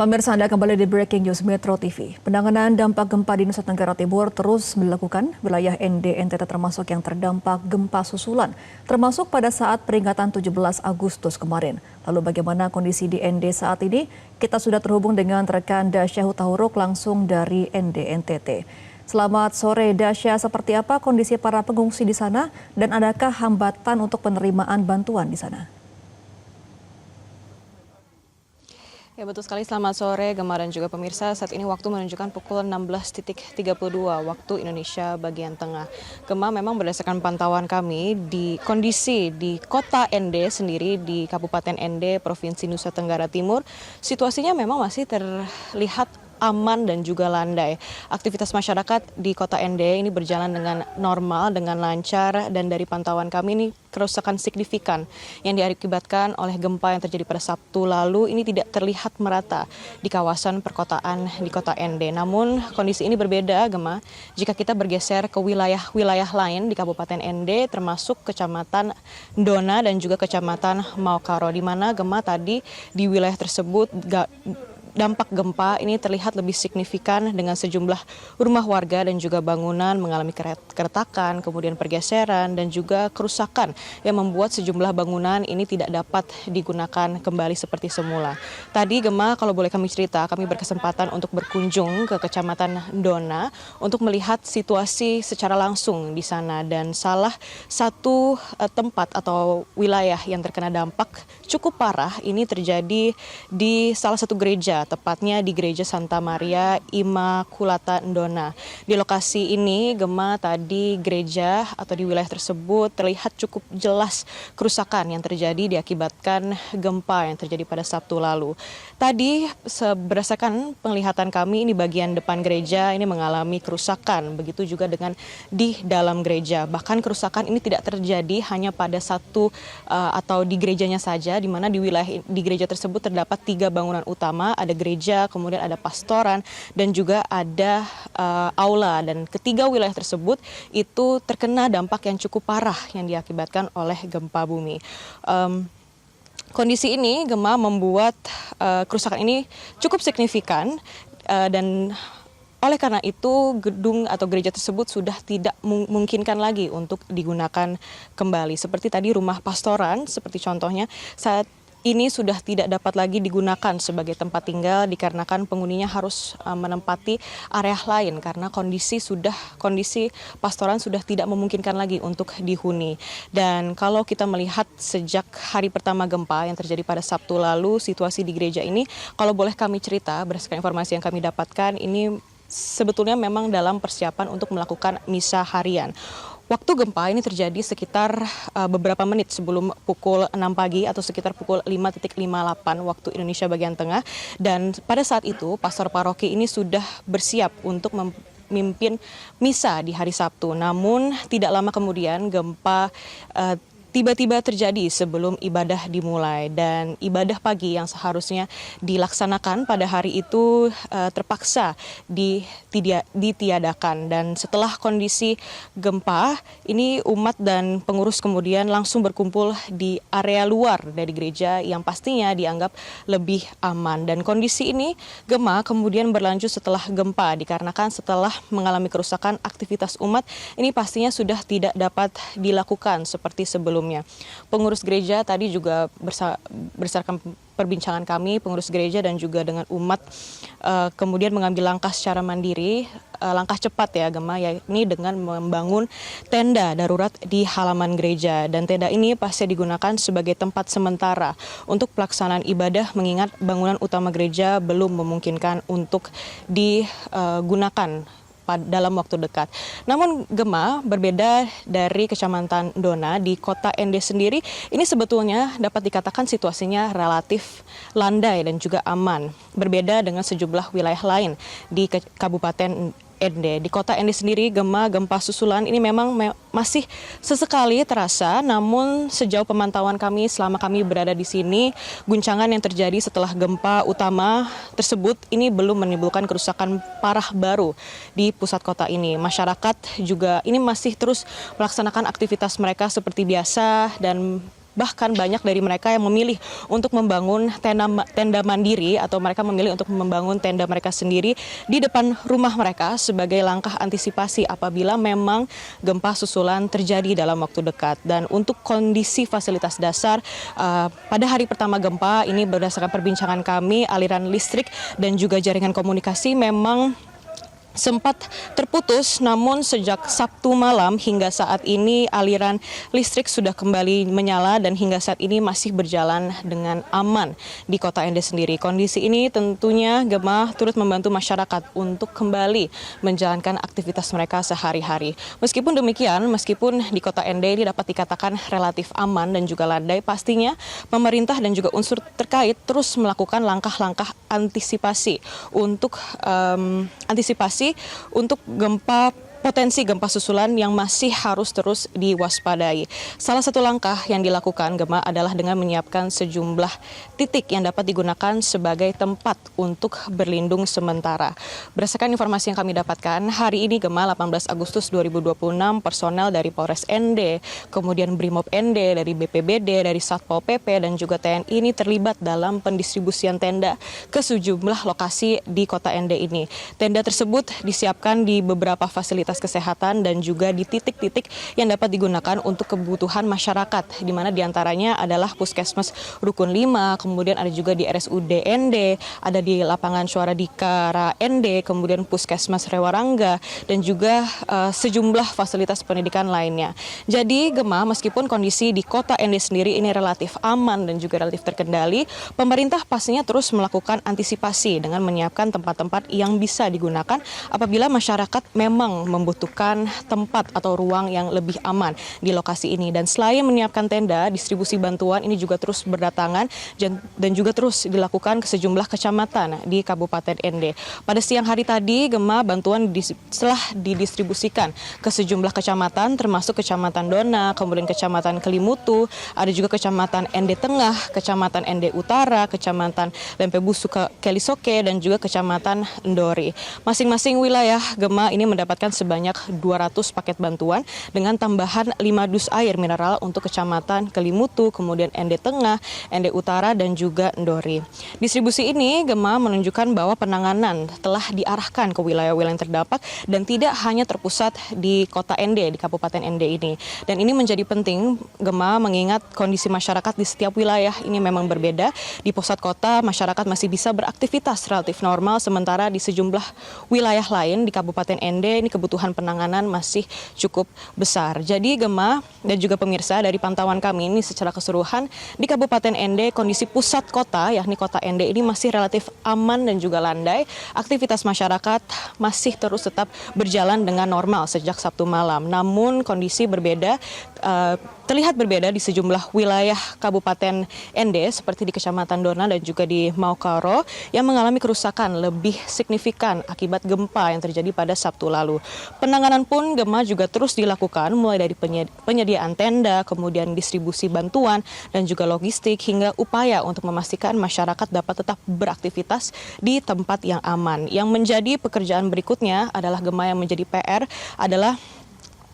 Pemirsa, Anda kembali di Breaking News Metro TV. Penanganan dampak gempa di Nusa Tenggara Timur terus dilakukan. Wilayah NTT termasuk yang terdampak gempa susulan, termasuk pada saat peringatan 17 Agustus kemarin. Lalu bagaimana kondisi di ND saat ini? Kita sudah terhubung dengan rekan Dasya Hutahuruk langsung dari NTT. Selamat sore Dasya, seperti apa kondisi para pengungsi di sana dan adakah hambatan untuk penerimaan bantuan di sana? Ya betul sekali, selamat sore Gemma dan juga pemirsa. Saat ini waktu menunjukkan pukul 16.32 waktu Indonesia bagian tengah. Gemma, memang berdasarkan pantauan kami di kondisi di kota ND sendiri di Kabupaten ND, Provinsi Nusa Tenggara Timur, situasinya memang masih terlihat aman dan juga landai. Aktivitas masyarakat di kota ND ini berjalan dengan normal, dengan lancar, dan dari pantauan kami ini kerusakan signifikan yang diakibatkan oleh gempa yang terjadi pada Sabtu lalu ini tidak terlihat merata di kawasan perkotaan di kota ND. Namun kondisi ini berbeda, Gemma, jika kita bergeser ke wilayah-wilayah lain di Kabupaten ND termasuk Kecamatan Dona dan juga Kecamatan Maukaro, di mana Gemma tadi di wilayah tersebut dampak gempa ini terlihat lebih signifikan dengan sejumlah rumah warga dan juga bangunan mengalami keretakan, kemudian pergeseran dan juga kerusakan yang membuat sejumlah bangunan ini tidak dapat digunakan kembali seperti semula. Tadi Gemma, kalau boleh kami cerita, kami berkesempatan untuk berkunjung ke Kecamatan Dona untuk melihat situasi secara langsung di sana, dan salah satu tempat atau wilayah yang terkena dampak cukup parah ini terjadi di salah satu gereja, tepatnya di Gereja Santa Maria Immaculata Ndona. Di lokasi ini, Gemma, tadi gereja atau di wilayah tersebut terlihat cukup jelas kerusakan yang terjadi diakibatkan gempa yang terjadi pada Sabtu lalu. Tadi berdasarkan penglihatan kami, ini bagian depan gereja ini mengalami kerusakan, begitu juga dengan di dalam gereja. Bahkan kerusakan ini tidak terjadi hanya pada satu atau di gerejanya saja, di mana di gereja tersebut terdapat 3 bangunan utama, ada gereja, kemudian ada pastoran, dan juga ada aula. Dan ketiga wilayah tersebut itu terkena dampak yang cukup parah yang diakibatkan oleh gempa bumi. Kondisi ini, Gemma, membuat kerusakan ini cukup signifikan, dan oleh karena itu gedung atau gereja tersebut sudah tidak memungkinkan lagi untuk digunakan kembali. Seperti tadi rumah pastoran, seperti contohnya, saat ini sudah tidak dapat lagi digunakan sebagai tempat tinggal dikarenakan penghuninya harus menempati area lain karena kondisi pastoran sudah tidak memungkinkan lagi untuk dihuni. Dan kalau kita melihat sejak hari pertama gempa yang terjadi pada Sabtu lalu, situasi di gereja ini, kalau boleh kami cerita berdasarkan informasi yang kami dapatkan, ini sebetulnya memang dalam persiapan untuk melakukan misa harian. Waktu gempa ini terjadi sekitar beberapa menit sebelum pukul 6 pagi atau sekitar pukul 5.58 waktu Indonesia bagian tengah. Dan pada saat itu pastor paroki ini sudah bersiap untuk memimpin misa di hari Sabtu. Namun tidak lama kemudian gempa tiba-tiba terjadi sebelum ibadah dimulai, dan ibadah pagi yang seharusnya dilaksanakan pada hari itu terpaksa ditiadakan. Dan setelah kondisi gempa ini, umat dan pengurus kemudian langsung berkumpul di area luar dari gereja yang pastinya dianggap lebih aman. Dan kondisi ini, Gemma, kemudian berlanjut setelah gempa dikarenakan setelah mengalami kerusakan, aktivitas umat ini pastinya sudah tidak dapat dilakukan seperti sebelumnya. Pengurus gereja tadi juga berdasarkan perbincangan kami, pengurus gereja dan juga dengan umat kemudian mengambil langkah secara mandiri, langkah cepat ya Gemma, yakni dengan membangun tenda darurat di halaman gereja. Dan tenda ini pasti digunakan sebagai tempat sementara untuk pelaksanaan ibadah, mengingat bangunan utama gereja belum memungkinkan untuk digunakan dalam waktu dekat. Namun Gemma, berbeda dari Kecamatan Dona, di kota ND sendiri ini sebetulnya dapat dikatakan situasinya relatif landai dan juga aman. Berbeda dengan sejumlah wilayah lain di Kabupaten ND. Di kota ND sendiri, Gemma, gempa susulan ini memang masih sesekali terasa, namun sejauh pemantauan kami selama kami berada di sini, guncangan yang terjadi setelah gempa utama tersebut ini belum menimbulkan kerusakan parah baru di pusat kota ini. Masyarakat juga ini masih terus melaksanakan aktivitas mereka seperti biasa, dan bahkan banyak dari mereka yang memilih untuk membangun tenda mandiri atau mereka memilih untuk membangun tenda mereka sendiri di depan rumah mereka sebagai langkah antisipasi apabila memang gempa susulan terjadi dalam waktu dekat. Dan untuk kondisi fasilitas dasar pada hari pertama gempa ini berdasarkan perbincangan kami, aliran listrik dan juga jaringan komunikasi memang sempat terputus, namun sejak Sabtu malam hingga saat ini aliran listrik sudah kembali menyala dan hingga saat ini masih berjalan dengan aman di Kota Ende sendiri. Kondisi ini tentunya Gemah turut membantu masyarakat untuk kembali menjalankan aktivitas mereka sehari-hari. Meskipun demikian, meskipun di Kota Ende ini dapat dikatakan relatif aman dan juga landai, pastinya pemerintah dan juga unsur terkait terus melakukan langkah-langkah antisipasi untuk untuk potensi gempa susulan yang masih harus terus diwaspadai. Salah satu langkah yang dilakukan Gemah adalah dengan menyiapkan sejumlah titik yang dapat digunakan sebagai tempat untuk berlindung sementara. Berdasarkan informasi yang kami dapatkan, hari ini Gemah 18 Agustus 2026 personel dari Polres Ende, kemudian Brimob Ende, dari BPBD, dari Satpol PP dan juga TNI ini terlibat dalam pendistribusian tenda ke sejumlah lokasi di Kota Ende ini. Tenda tersebut disiapkan di beberapa fasilitas kesehatan dan juga di titik-titik yang dapat digunakan untuk kebutuhan masyarakat, di mana diantaranya adalah Puskesmas Rukun 5, kemudian ada juga di RSUD Ende, ada di Lapangan Suara Dikara Ende, kemudian Puskesmas Rewarangga, dan juga sejumlah fasilitas pendidikan lainnya. Jadi Gemah, meskipun kondisi di Kota Ende sendiri ini relatif aman dan juga relatif terkendali, pemerintah pastinya terus melakukan antisipasi dengan menyiapkan tempat-tempat yang bisa digunakan apabila masyarakat memang membutuhkan tempat atau ruang yang lebih aman di lokasi ini. Dan selain menyiapkan tenda, distribusi bantuan ini juga terus berdatangan dan juga terus dilakukan ke sejumlah kecamatan di Kabupaten Ende. Pada siang hari tadi, Gemah bantuan telah didistribusikan ke sejumlah kecamatan, termasuk Kecamatan Dona, kemudian Kecamatan Kelimutu, ada juga Kecamatan Ende Tengah, Kecamatan Ende Utara, Kecamatan Lempebusu Kelisoke, dan juga Kecamatan Ndori. Masing-masing wilayah Gemah ini mendapatkan sebanyak 200 paket bantuan dengan tambahan 5 dus air mineral untuk Kecamatan Kelimutu, kemudian Ende Tengah, Ende Utara, dan juga Ndori. Distribusi ini Gemah menunjukkan bahwa penanganan telah diarahkan ke wilayah-wilayah yang terdampak dan tidak hanya terpusat di Kota Ende, di Kabupaten Ende ini. Dan ini menjadi penting Gemah mengingat kondisi masyarakat di setiap wilayah ini memang berbeda. Di pusat kota masyarakat masih bisa beraktivitas relatif normal, sementara di sejumlah wilayah lain di Kabupaten Ende ini kebutuhan penanganan masih cukup besar. Jadi Gemah dan juga pemirsa, dari pantauan kami ini secara keseluruhan di Kabupaten Ende, kondisi pusat kota yakni Kota Ende ini masih relatif aman dan juga landai. Aktivitas masyarakat masih terus tetap berjalan dengan normal sejak Sabtu malam. Namun kondisi berbeda, terlihat berbeda di sejumlah wilayah Kabupaten Ende seperti di Kecamatan Dona dan juga di Maukaro yang mengalami kerusakan lebih signifikan akibat gempa yang terjadi pada Sabtu lalu. Penanganan pun Gemah juga terus dilakukan mulai dari penyediaan tenda, kemudian distribusi bantuan dan juga logistik hingga upaya untuk memastikan masyarakat dapat tetap beraktivitas di tempat yang aman. Yang menjadi pekerjaan berikutnya adalah Gemah yang menjadi PR adalah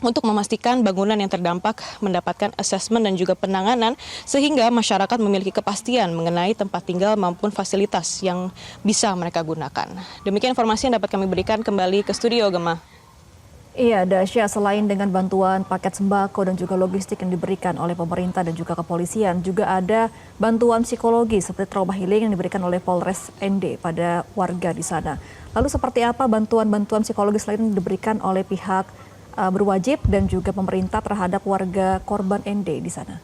untuk memastikan bangunan yang terdampak mendapatkan asesmen dan juga penanganan sehingga masyarakat memiliki kepastian mengenai tempat tinggal maupun fasilitas yang bisa mereka gunakan. Demikian informasi yang dapat kami berikan, kembali ke studio Gemah. Iya, Dasya, selain dengan bantuan paket sembako dan juga logistik yang diberikan oleh pemerintah dan juga kepolisian, juga ada bantuan psikologi seperti trauma healing yang diberikan oleh Polres Ende pada warga di sana. Lalu seperti apa bantuan-bantuan psikologis lain yang diberikan oleh pihak berwajib dan juga pemerintah terhadap warga korban Ende di sana?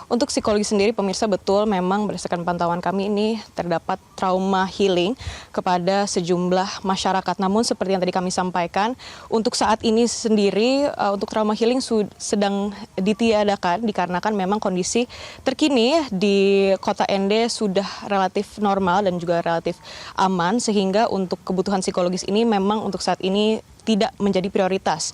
Untuk psikologi sendiri, pemirsa, betul memang berdasarkan pantauan kami ini terdapat trauma healing kepada sejumlah masyarakat. Namun seperti yang tadi kami sampaikan, untuk saat ini sendiri untuk trauma healing sedang ditiadakan dikarenakan memang kondisi terkini di Kota Ende sudah relatif normal dan juga relatif aman, sehingga untuk kebutuhan psikologis ini memang untuk saat ini tidak menjadi prioritas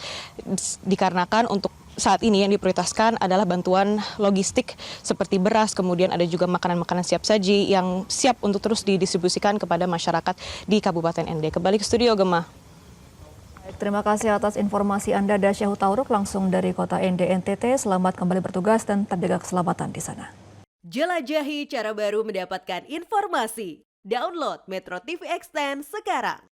dikarenakan untuk saat ini yang diprioritaskan adalah bantuan logistik seperti beras, kemudian ada juga makanan-makanan siap saji yang siap untuk terus didistribusikan kepada masyarakat di Kabupaten Ende. Kembali ke studio Gemah. Baik, terima kasih atas informasi Anda, Dasya Hutauruk, langsung dari kota Ende NTT. Selamat kembali bertugas dan tetap jaga keselamatan di sana. Jelajahi cara baru mendapatkan informasi. Download Metro TV Extend sekarang.